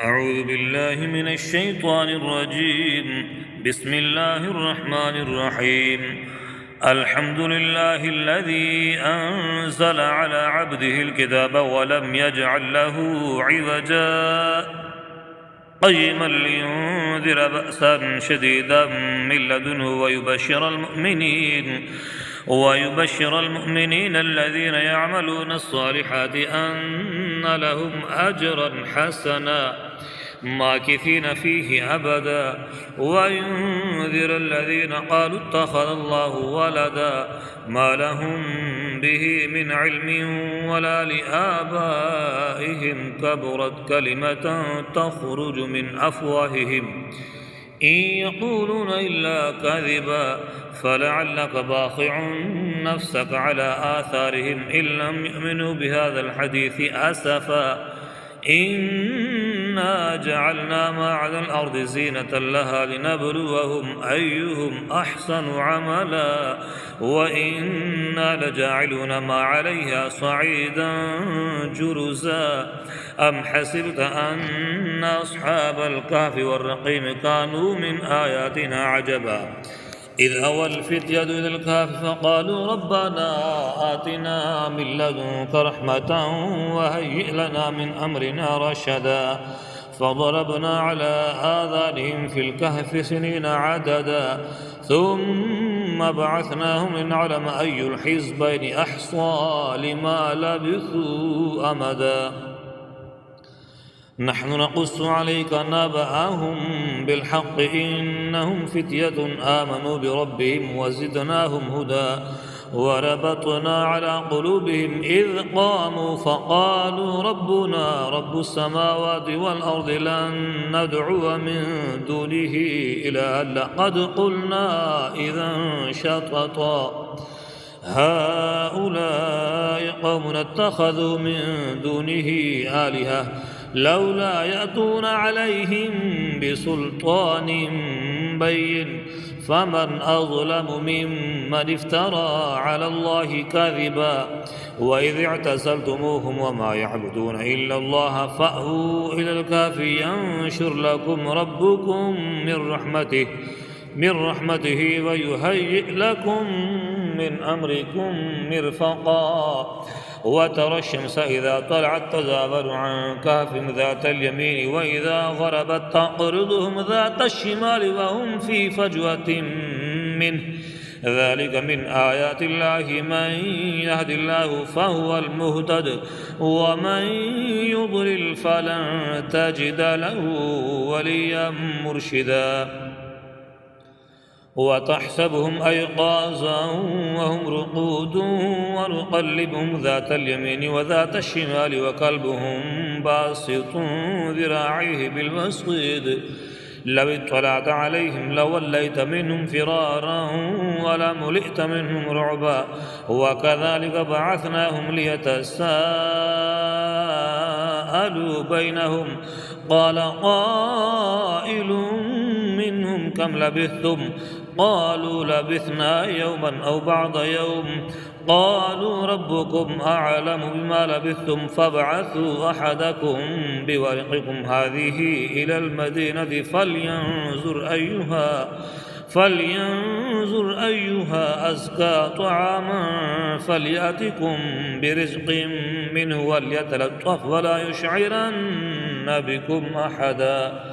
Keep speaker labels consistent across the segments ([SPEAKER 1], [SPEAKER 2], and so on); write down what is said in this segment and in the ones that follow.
[SPEAKER 1] أعوذ بالله من الشيطان الرجيم. بسم الله الرحمن الرحيم. الحمد لله الذي أنزل على عبده الكتاب ولم يجعل له عوجا قيما لينذر بأسا شديدا من لدنه ويبشر المؤمنين الذين يعملون الصالحات أن لهم أجرا حسنا ماكثين فيه أبدا وينذر الذين قالوا اتخذ الله ولدا ما لهم به من علم ولا لآبائهم كبرت كلمة تخرج من أفواههم إن يقولون إلا كذبا فلعلك باخع نفسك على آثارهم إن لم يؤمنوا بهذا الحديث أسفا إنا جعلنا ما على الأرض زينة لها لنبلوهم أيهم أحسن عملا وإنا لجاعلون ما عليها صعيدا جرزا أم حسبت أن أصحاب الكهف والرقيم كانوا من آياتنا عجبا إذ أوى الفتية إلى الكهف فقالوا ربنا آتنا من لدنك رحمة وهيئ لنا من أمرنا رشدا فضربنا على آذانهم في الكهف سنين عددا ثم بعثناهم لنعلم أي الحزبين أحصى لما لبثوا أمدا نحن نقص عليك نبأهم بالحق إنهم فتية آمنوا بربهم وزدناهم هدى وربطنا على قلوبهم إذ قاموا فقالوا ربنا رب السماوات والأرض لن ندعو من دونه إلها لقد قلنا إذا شططا هؤلاء قوم اتخذوا من دونه آلهة لولا يأتون عليهم بسلطان بين فمن أظلم ممن افترى على الله كذبا وإذ اعتزلتموهم وما يعبدون إلا الله فأووا إلى الكهف ينشر لكم ربكم من رحمته ويهيئ لكم من أمركم مرفقا وترى الشمس إذا طلعت تزاور عن كهفهم ذات اليمين وإذا غربت تقرضهم ذات الشمال وهم في فجوة منه ذلك من آيات الله من يهد الله فهو المهتد ومن يضلل فلن تجد له وليا مرشدا وتحسبهم أيقاظا وهم رقود ونقلبهم ذات اليمين وذات الشمال وكلبهم باسط ذراعيه بالوسيد لو اطلعت عليهم لوليت منهم فرارا ولملئت منهم رعبا وكذلك بعثناهم ليتساءلوا بينهم قال قائل منهم كم لبثتم قالوا لبثنا يوما أو بعض يوم قالوا ربكم أعلم بما لبثتم فابعثوا أحدكم بورقكم هذه إلى المدينة فلينظر أيها أزكى طعاما فليأتكم برزق منه وليتلطف ولا يشعرن بكم أحدا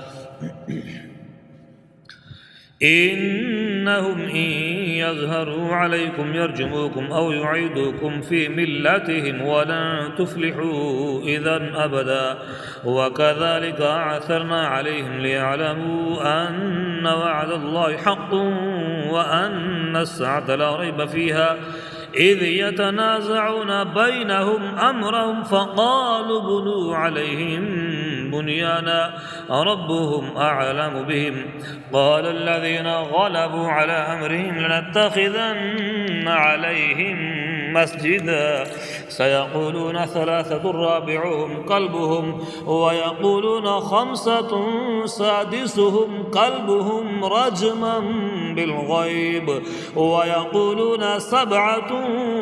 [SPEAKER 1] إنهم إن يظهروا عليكم يرجموكم أو يعيدوكم في ملتهم ولن تفلحوا إذا أبدا وكذلك أعثرنا عليهم ليعلموا أن وعد الله حق وأن الساعة لا ريب فيها إذ يتنازعون بينهم أمرهم فقالوا بنوا عليهم بنيانا ربهم أعلم بهم قال الذين غلبوا على أمرهم لنتخذن عليهم مسجدا سيقولون ثلاثة رابعهم كلبهم ويقولون خمسة سادسهم كلبهم رجما بالغيب ويقولون سبعة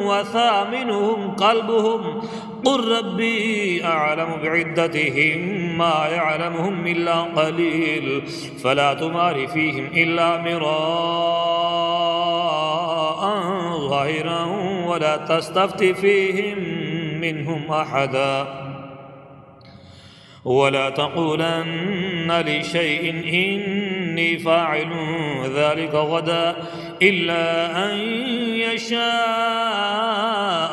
[SPEAKER 1] وثامنهم كلبهم قل ربي أعلم بعدتهم ما يعلمهم إلا قليل فلا تمار فيهم إلا مراء ظاهرا ولا تستفت فيهم منهم أحدا ولا تقولن لشيء إني فاعل ذلك غدا إلا أن يشاء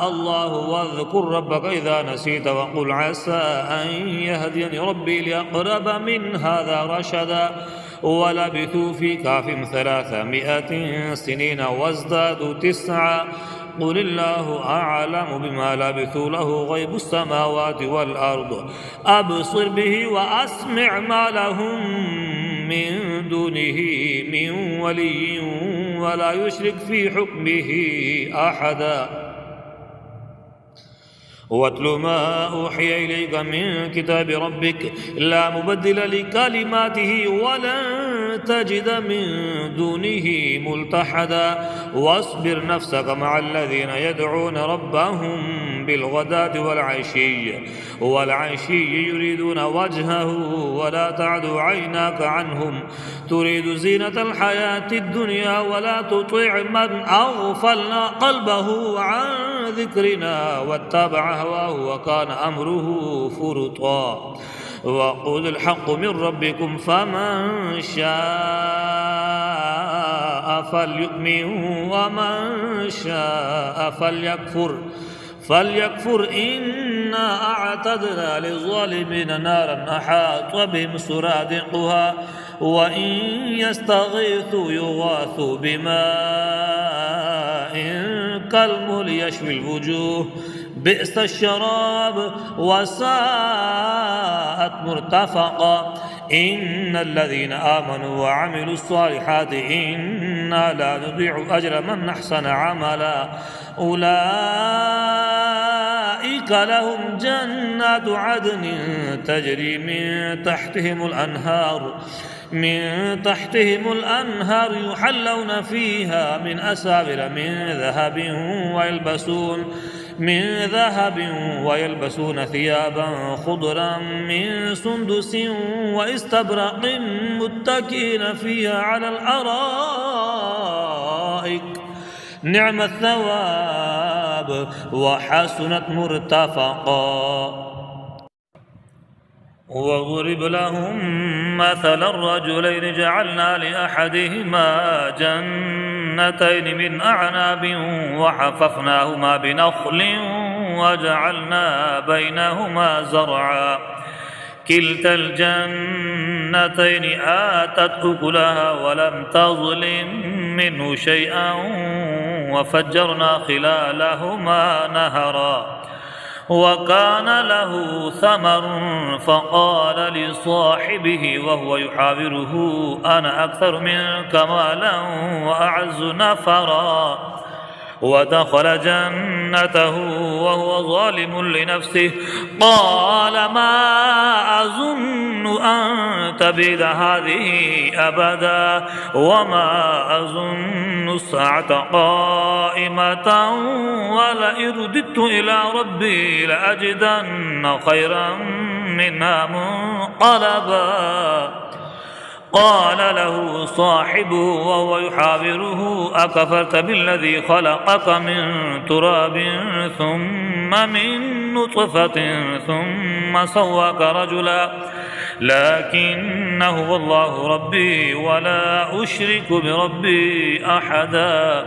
[SPEAKER 1] الله واذكر ربك إذا نسيت وقل عسى أن يهديني ربي لأقرب من هذا رشدا ولبثوا في كهفهم 300 سنين وازدادوا 9 قل الله أعلم بما لبثوا له غيب السماوات والأرض أبصر به وأسمع ما لهم من دونه من ولي ولا يشرك في حكمه أحدا واتل ما أوحي إليك من كتاب ربك لا مبدل لكلماته ولن تجد من دونه ملتحدا واصبر نفسك مع الذين يدعون ربهم بالغداة والعشي يريدون وجهه ولا تعد عيناك عنهم تريد زينة الحياة الدنيا ولا تطع من أغفلنا قلبه عن ذكرنا واتبع هواه وكان أمره فرطا وقل الحق من ربكم فمن شاء فليؤمن ومن شاء فليكفر إنا أعتدنا للظالمين نارا أحاط بهم سرادقها وإن يستغيثوا يغاثوا بماء كالمهل يشوي الوجوه بئس الشراب وساءت مرتفقا إن الذين آمنوا وعملوا الصالحات إنا لا نضيع أجر من أحسن عملا أولئك لهم جنات عدن تجري من تحتهم الأنهار يحلون فيها من أساور من ذهب ويلبسون ثيابا خضرا من سندس واستبرق متكئين فيها على الأرائك نعم الثواب وحسنت مرتفقا واضرب لهم مثل الرجلين جعلنا لأحدهما جنتين من أعناب وحففناهما بنخل وجعلنا بينهما زرعا كلتا الجنتين آتت أكلها ولم تظلم منه شيئا وفجرنا خلالهما نهرا وكان له ثمر فقال لصاحبه وهو يحاوره أنا أكثر منك مالا وأعز نفرا ودخل جنته وهو ظالم لنفسه قال ما أظن أن تبيد هذه أبدا وما أظن الساعة قائمة ولئن رددت إلى ربي لأجدن خيرا منها منقلبا قال له صاحبه وهو يحاوره أكفرت بالذي خلقك من تراب ثم من نطفة ثم سواك رجلا لكنه هو الله ربي ولا أشرك بربي أحدا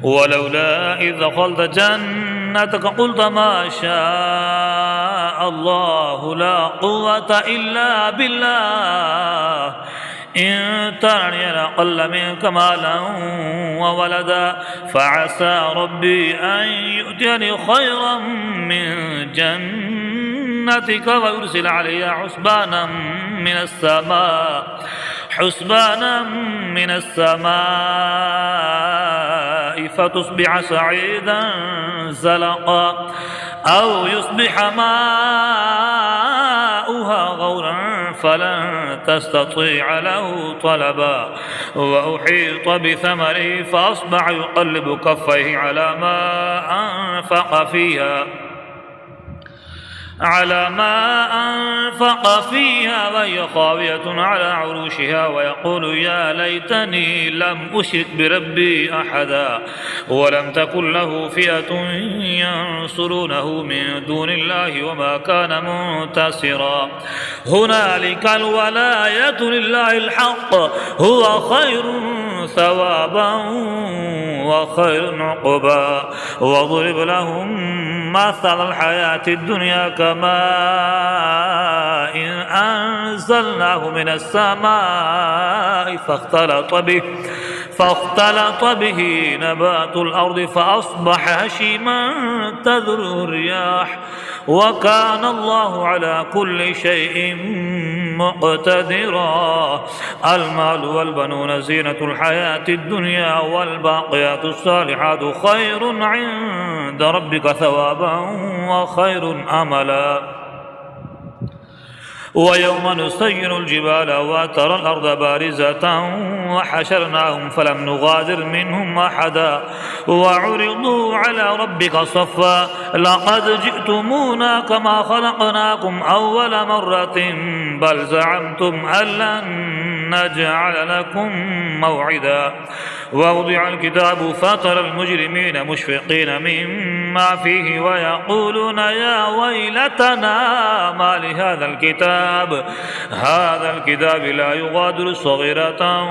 [SPEAKER 1] ولولا إذ دخلت جنتك قلت ما شاء الله لا قوة إلا بالله إن ترني أقل منك مالا وولدا فعسى ربي أن يؤتيني خيرا من جنتك ويرسل علي حسبانا من السماء فتصبح سعيدا زلقا أو يصبح ماؤها غورا فلن تستطيع له طلبا وأحيط بثمره فأصبح يقلب كفيه على ما أنفق فيها وهي خاوية على عروشها ويقول يا ليتني لم أشرك بربي أحدا ولم تكن له فئة ينصرونه من دون الله وما كان منتصرا هنالك الولاية لله الحق هو خير ثوابا وخير عقبا واضرب لهم مثل الحياة الدنيا كماء إن أنزلناه من السماء فاختلط به نبات الأرض فأصبح هشيما تذروه الرياح وكان الله على كل شيء مقتدرا المال والبنون زينة الحياة الدنيا والباقيات الصالحات خير عند ربك ثوابا وخير أملا ويوم نسير الجبال وترى الأرض بارزة وحشرناهم فلم نغادر منهم أحدا وعرضوا على ربك صفا لقد جئتمونا كما خلقناكم أول مرة بل زعمتم أن لن نجعل لكم موعدا ووضع الكتاب فترى المجرمين مشفقين مما فيه ويقولون يا ويلتنا ما لهذا الكتاب لا يغادر صغيرة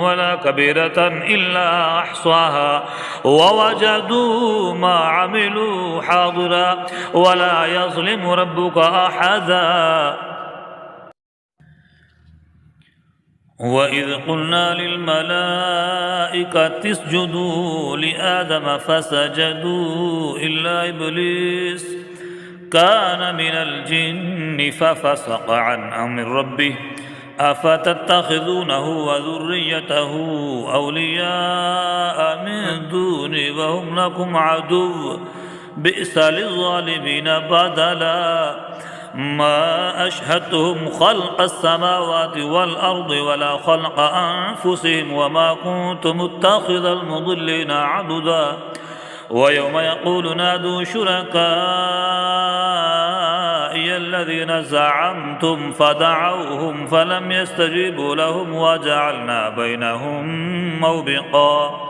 [SPEAKER 1] ولا كبيرة إلا أحصاها ووجدوا ما عملوا حاضرا ولا يظلم ربك أحدا وإذ قلنا للملائكة اسجدوا لآدم فسجدوا إلا إبليس كان من الجن ففسق عن أمر ربه أفتتخذونه وذريته أولياء من دوني وهم لكم عدو بئس للظالمين بدلا ما أشهدتهم خلق السماوات والأرض ولا خلق أنفسهم وما كنت متخذ المضلين عضدا ويوم يقول نادوا شركائي الذين زعمتم فدعوهم فلم يستجيبوا لهم وجعلنا بينهم موبقا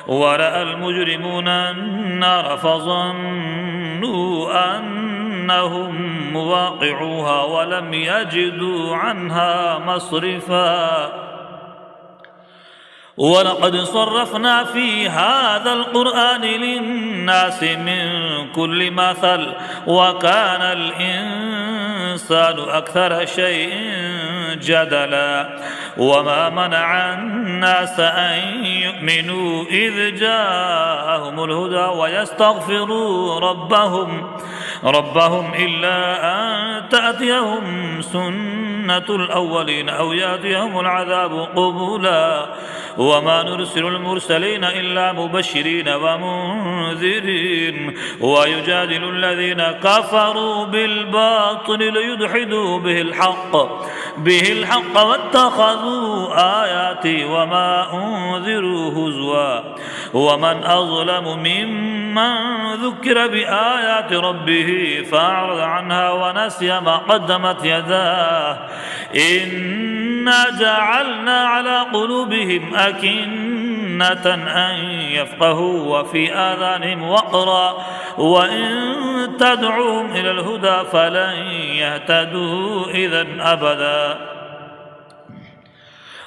[SPEAKER 1] ورأى المجرمون النار فظنوا أنهم مواقعوها ولم يجدوا عنها مصرفا ولقد صرفنا في هذا القرآن للناس من كل مثل وكان الإنسان أكثر شيء جدلا وما منع الناس أن يؤمنوا إذ جاءهم الهدى ويستغفروا ربهم إلا أن تأتيهم سنة الأولين أو يأتيهم العذاب قبلا وما نرسل المرسلين إلا مبشرين ومنذرين ويجادل الذين كفروا بالباطل ليدحدوا به الحق واتخذوا آياتي وما أنذروا هزوا ومن أظلم ممن ذكر بآيات ربه فأعرض عنها ونسي ما قدمت يداه إنا جعلنا على قلوبهم أكنة أن يفقهوا وفي آذانهم وقرا وإن تدعوهم إلى الهدى فلن يهتدوا إذا أبدا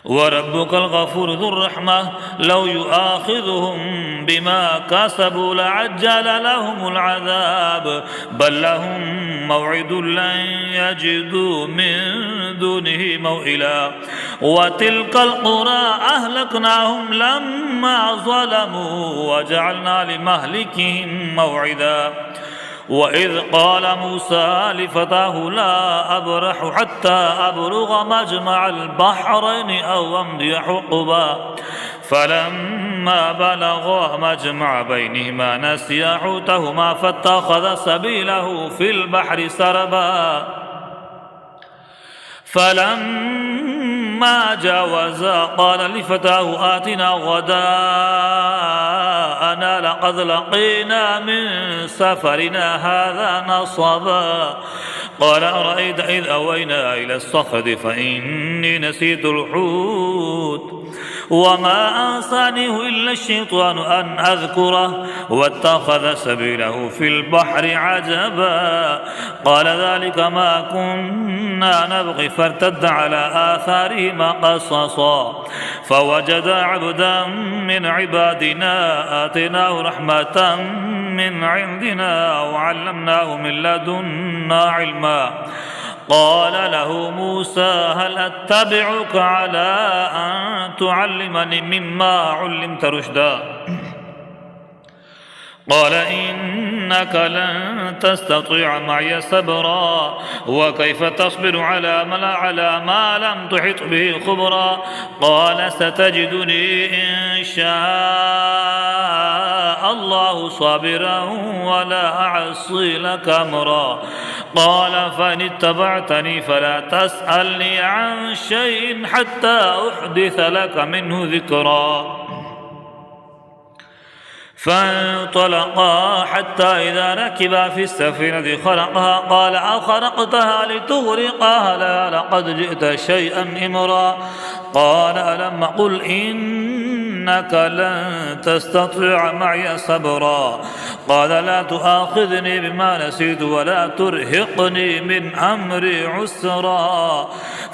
[SPEAKER 1] وربك الغفور ذو الرحمة لو يؤاخذهم بما كسبوا لعجل لهم العذاب بل لهم موعد لن يجدوا من دونه موئلا وتلك القرى أهلكناهم لما ظلموا وجعلنا لمهلكهم موعدا وإذ قال موسى لفتاه لا أبرح حتى أبلغ مجمع البحرين أو أمضي حقبا فلما بلغا مجمع بينهما نسيا حوتهما فاتخذ سبيله في البحر سربا فلما جاوزا قال لفتاه آتنا غداءنا لقد لقينا من سفرنا هذا نصبا قال أرأيت إذ أوينا إلى الصخرة فإني نسيت الحوت وما أنسانيه إلا الشيطان أن أذكره واتخذ سبيله في البحر عجبا قال ذلك ما كنا نبغي فارتد على آثارهما قصصا فوجد عبدا من عبادنا آتيناه رحمة من عندنا وعلمناه من لدنا علما قال له موسى هل أتبعك على أن تعلمني مما علمت رشدا قال إنك لن تستطيع معي صبرا وكيف تصبر على ما لم تحط به خبرا قال ستجدني إن شاء الله صابرا ولا أعصي لك أمرا قال فإن اتبعتني فلا تسألني عن شيء حتى أحدث لك منه ذكرا فانطلقا حتى إذا ركبا في السفينة خرقها قال أخرقتها لتغرقها لا لقد جئت شيئا إمرا قال ألم أقل إنك لن تستطيع معي صبرا قال لا تؤاخذني بما نسيت ولا ترهقني من أمري عسرا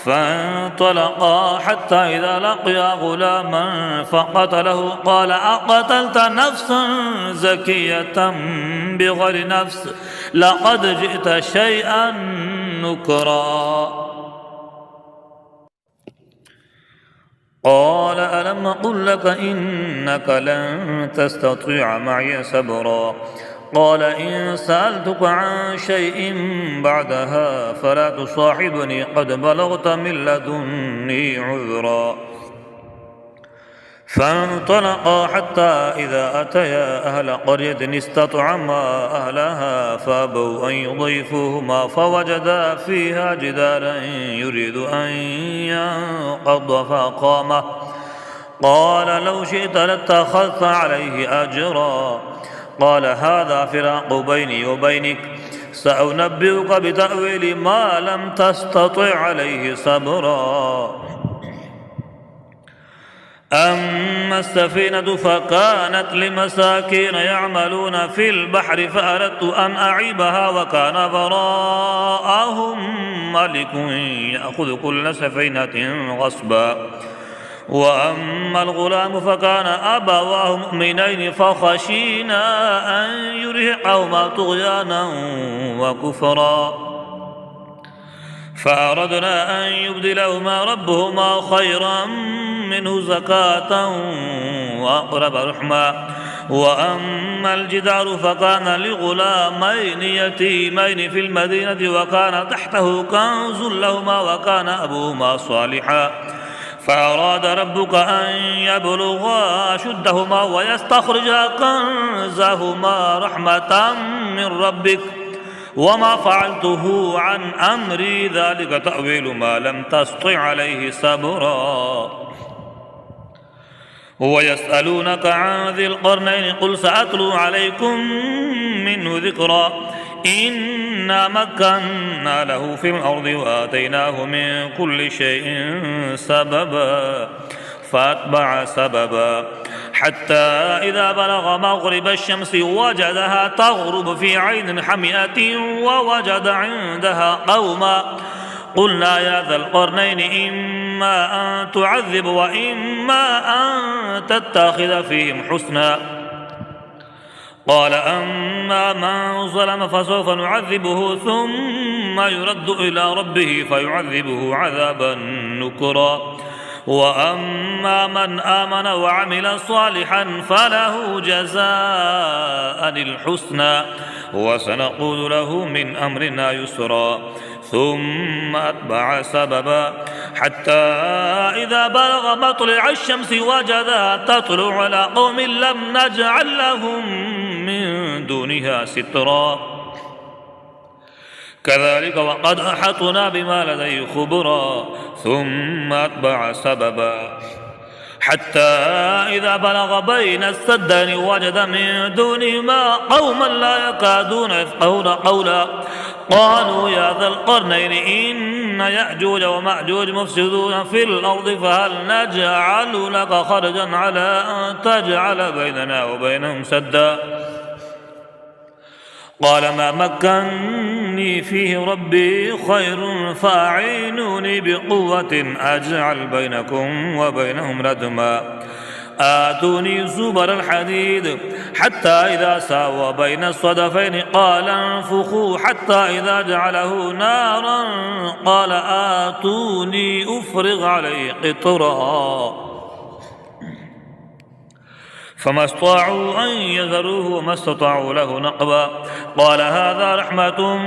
[SPEAKER 1] فانطلقا حتى إذا لقيا غلاما فقتله قال أقتلت نفسا زكية بغير نفس لقد جئت شيئا نكرا قال ألم أقل لك إنك لن تستطيع معي صبرا قال إن سألتك عن شيء بعدها فلا تصاحبني قد بلغت من لدني عذرا فانطلقا حتى إذا أتيا أهل قرية استطعما أهلها فأبوا أن يضيفوهما فوجدا فيها جدارا يريد أن ينقض فأقامه قال لو شئت لاتخذت عليه أجرا قال هذا فراق بيني وبينك سأنبئك بتأويل ما لم تستطع عليه صبرا أما السفينة فكانت لمساكين يعملون في البحر فأردت أن أعيبها وكان وراءهم ملك يأخذ كل سفينة غصبا وأما الغلام فكان أبواه مؤمنين فخشينا أن يرهقهما طغيانا وكفرا فأردنا أن يبدلهما ربهما خيرا منه زكاة وأقرب رحما وأما الجدار فكان لغلامين يتيمين في المدينة وكان تحته كنز لهما وكان أبوهما صالحا فأراد ربك أن يبلغا أشدهما ويستخرجا كنزهما رحمة من ربك وما فعلته عن أمري ذلك تأويل ما لم تستطع عليه صبرا ويسألونك عن ذي القرنين قل سأتلو عليكم منه ذكرا إنا مكنا له في الأرض وآتيناه من كل شيء سببا فأتبع سببا حتى إذا بلغ مغرب الشمس وجدها تغرب في عين حمئة ووجد عندها قوما قلنا يا ذا القرنين إما أن تعذب وإما أن تتخذ فيهم حسنا قال أما من ظلم فسوف نعذبه ثم يرد إلى ربه فيعذبه عذابا نكرا وأما من آمن وعمل صالحا فله جزاء الحسنى وسنقول له من أمرنا يسرا ثم أتبع سببا حتى إذا بلغ مطلع الشمس وجدها تطلع على قوم لم نجعل لهم من دونها سترا كذلك وقد أحطنا بما لديه خبرا ثم أتبع سببا حتى إذا بلغ بين السدين وجد من دونهما قوما لا يكادون يفقهون قولا قالوا يا ذا القرنين إن يأجوج ومأجوج مفسدون في الأرض فهل نجعل لك خرجا على أن تجعل بيننا وبينهم سدا قال ما مكنني فيه ربي خير فأعينوني بقوة أجعل بينكم وبينهم ردما آتوني زبر الحديد حتى إذا ساوى بين الصدفين قال انفخوا حتى إذا جعله نارا قال آتوني أفرغ عليه قطرا فما استطاعوا أن يذروه وما استطاعوا له نقبا قال هذا رحمة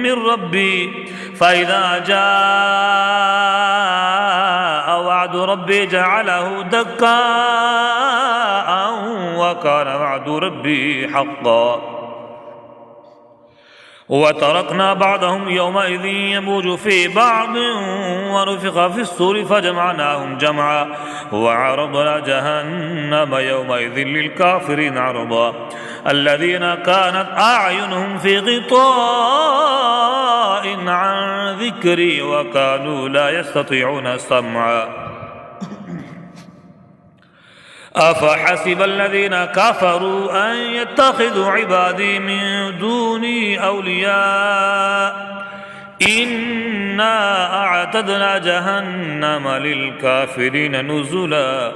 [SPEAKER 1] من ربي فإذا جاء وعد ربي جعله دكاء وكان وعد ربي حقا وتركنا بعضهم يومئذ يموج في بعض ونفخ في الصور فجمعناهم جمعا وعرضنا جهنم يومئذ للكافرين عرضا الذين كانت أعينهم في غطاء عن ذكري وكانوا لا يستطيعون سمعا أفحسب الذين كفروا أن يتخذوا عبادي من دوني أولياء إنا أعتدنا جهنم للكافرين نزلا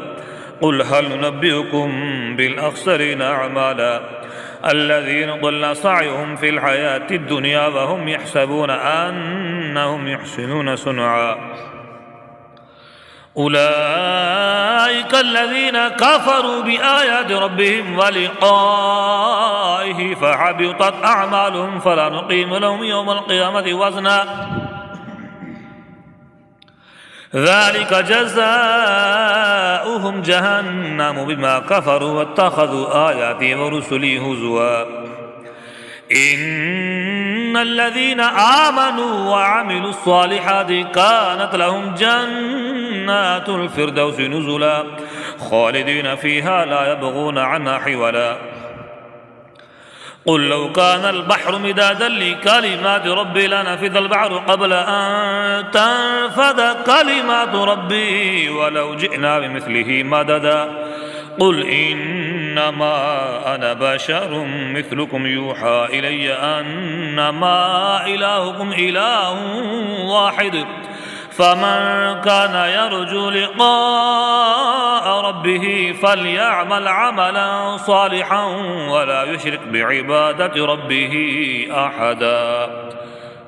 [SPEAKER 1] قل هل ننبئكم بالأخسرين أعمالا الذين ضل سعيهم في الحياة الدنيا وهم يحسبون أنهم يحسنون صنعا أولئك الذين كفروا بآيات ربهم ولقائه فحبطت أعمالهم فلا نقيم لهم يوم القيامة وزنا ذلك جزاؤهم جهنم بما كفروا واتخذوا آياتي ورسلي هزوا إن الذين آمنوا وعملوا الصالحات كانت لهم جنات الفردوس نزلا خالدين فيها لا يبغون عنها حولا قل لو كان البحر مدادا لكلمات ربي لنفذ البحر قبل أن تنفذ كلمات ربي ولو جئنا بمثله مددا قل إنما أنا بشر مثلكم يوحى إلي أنما إلهكم إله واحد فمن كان يرجو لقاء ربه فليعمل عملا صالحا ولا يشرك بعبادة ربه أحدا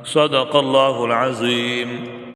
[SPEAKER 1] صدق الله العظيم.